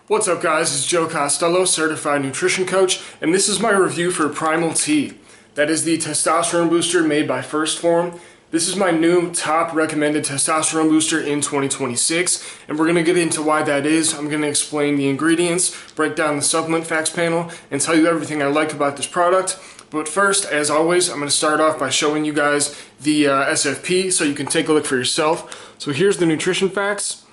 What's up guys, it's Joe Costello, Certified Nutrition Coach, and this is my review for Primal T. That is the testosterone booster made by First Form. This is my new top recommended testosterone booster in 2026, and we're going to get into why that is. I'm going to explain the ingredients, break down the supplement facts panel, and tell you everything I like about this product. But first, as always, I'm going to start off by showing you guys the SFP so you can take a look for yourself. So here's the nutrition facts.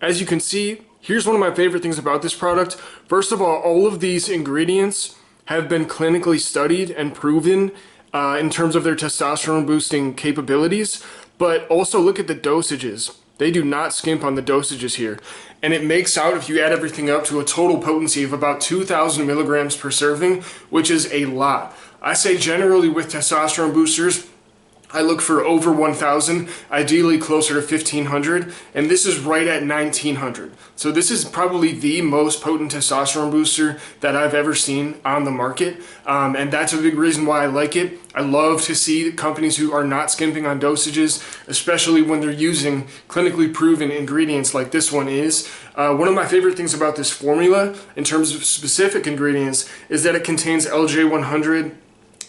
As you can see, here's one of my favorite things about this product. First of all of these ingredients have been clinically studied and proven in terms of their testosterone boosting capabilities, but also look at the dosages. They do not skimp on the dosages here. And it makes out, if you add everything up, to a total potency of about 2,000 milligrams per serving, which is a lot. I say generally with testosterone boosters, I look for over 1,000, ideally closer to 1,500, and this is right at 1,900. So this is probably the most potent testosterone booster that I've ever seen on the market, and that's a big reason why I like it. I love to see companies who are not skimping on dosages, especially when they're using clinically proven ingredients like this one is. One of my favorite things about this formula, in terms of specific ingredients, is that it contains LJ100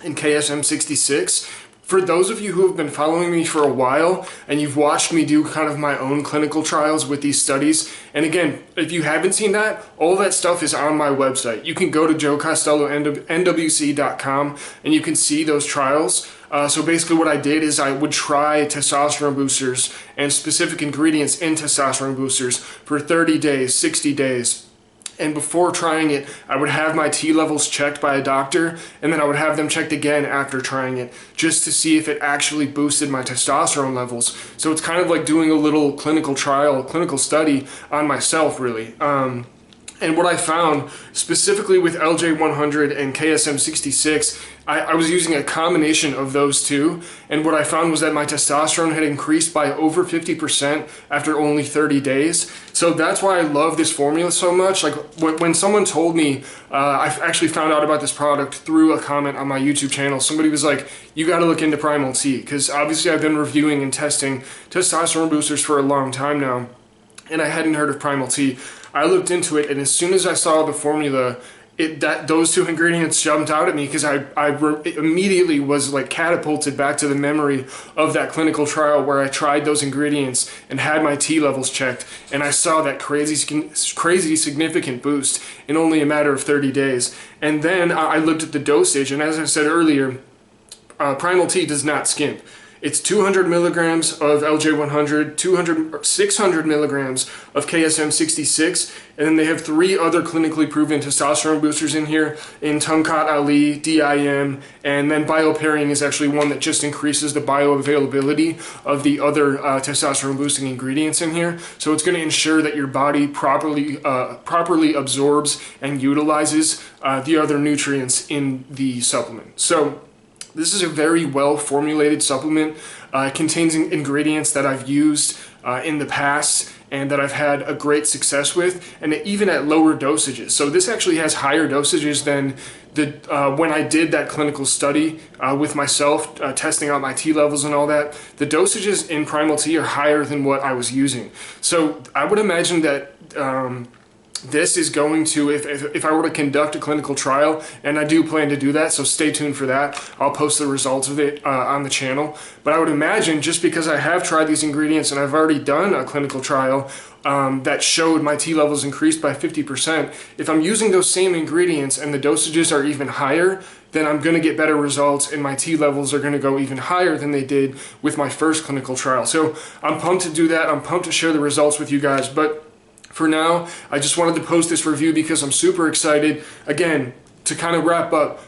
and KSM66. For those of you who have been following me for a while and you've watched me do kind of my own clinical trials with these studies, and again, if you haven't seen that, all that stuff is on my website. You can go to joecostellonwc.com and you can see those trials. So basically what I did is I would try testosterone boosters and specific ingredients in testosterone boosters for 30 days, 60 days. And before trying it, I would have my T levels checked by a doctor, and then I would have them checked again after trying it, just to see if it actually boosted my testosterone levels. So it's kind of like doing a little clinical trial, clinical study on myself, really. And what I found, specifically with LJ100 and KSM66, I was using a combination of those two, and what I found was that my testosterone had increased by over 50% after only 30 days. So that's why I love this formula so much. Like when someone told me, I actually found out about this product through a comment on my YouTube channel. Somebody was like, you got to look into Primal T, because obviously I've been reviewing and testing testosterone boosters for a long time now, and I hadn't heard of Primal T. I looked into it, and as soon as I saw the formula, those two ingredients jumped out at me, because I immediately was like catapulted back to the memory of that clinical trial where I tried those ingredients and had my T levels checked, and I saw that crazy significant boost in only a matter of 30 days. And then I looked at the dosage, and as I said earlier, Primal T does not skimp. It's 200 milligrams of LJ100, 600 milligrams of KSM66, and then they have 3 other clinically proven testosterone boosters in here, in Tungkat Ali, DIM, and then Bioperine is actually one that just increases the bioavailability of the other testosterone boosting ingredients in here. So it's going to ensure that your body properly absorbs and utilizes the other nutrients in the supplement. So this is a very well formulated supplement. It contains ingredients that I've used in the past and that I've had a great success with, and even at lower dosages. So this actually has higher dosages than when I did that clinical study with myself, testing out my T levels and all that. The dosages in Primal T are higher than what I was using. So I would imagine that this is going to, if I were to conduct a clinical trial, and I do plan to do that, so stay tuned for that. I'll post the results of it on the channel. But I would imagine, just because I have tried these ingredients and I've already done a clinical trial that showed my T levels increased by 50%, if I'm using those same ingredients and the dosages are even higher, then I'm going to get better results, and my T levels are going to go even higher than they did with my first clinical trial. So I'm pumped to do that. I'm pumped to share the results with you guys. But for now, I just wanted to post this review because I'm super excited. Again, to kind of wrap up,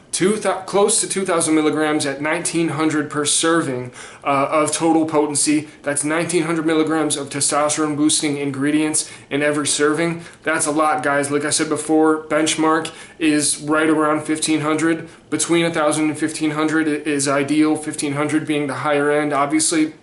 close to 2,000 milligrams at 1,900 per serving of total potency. That's 1,900 milligrams of testosterone boosting ingredients in every serving. That's a lot, guys. Like I said before, benchmark is right around 1,500. Between 1,000 and 1,500 is ideal, 1,500 being the higher end, obviously.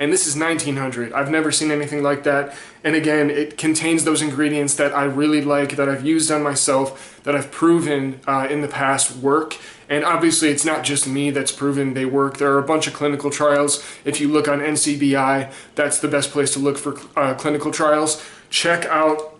And this is 1,900. I've never seen anything like that. And again, it contains those ingredients that I really like, that I've used on myself, that I've proven in the past work. And obviously it's not just me that's proven they work. There are a bunch of clinical trials. If you look on NCBI, that's the best place to look for clinical trials. Check out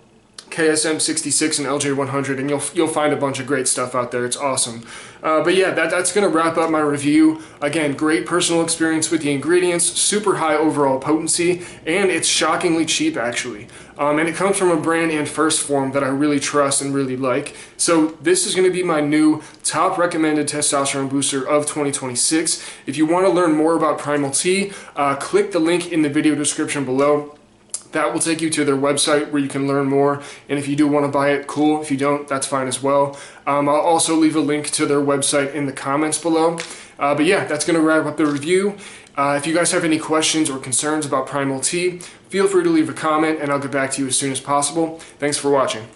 KSM 66 and LJ 100, and you'll find a bunch of great stuff out there. It's awesome. But yeah, that's gonna wrap up my review. Again, great personal experience with the ingredients, super high overall potency, and it's shockingly cheap actually. And it comes from a brand and First Form that I really trust and really like. So this is gonna be my new top recommended testosterone booster of 2026. If you wanna learn more about Primal T, click the link in the video description below. That will take you to their website where you can learn more, and if you do want to buy it, cool. If you don't, that's fine as well. I'll also leave a link to their website in the comments below. But yeah, that's going to wrap up the review. If you guys have any questions or concerns about Primal T, feel free to leave a comment and I'll get back to you as soon as possible. Thanks for watching.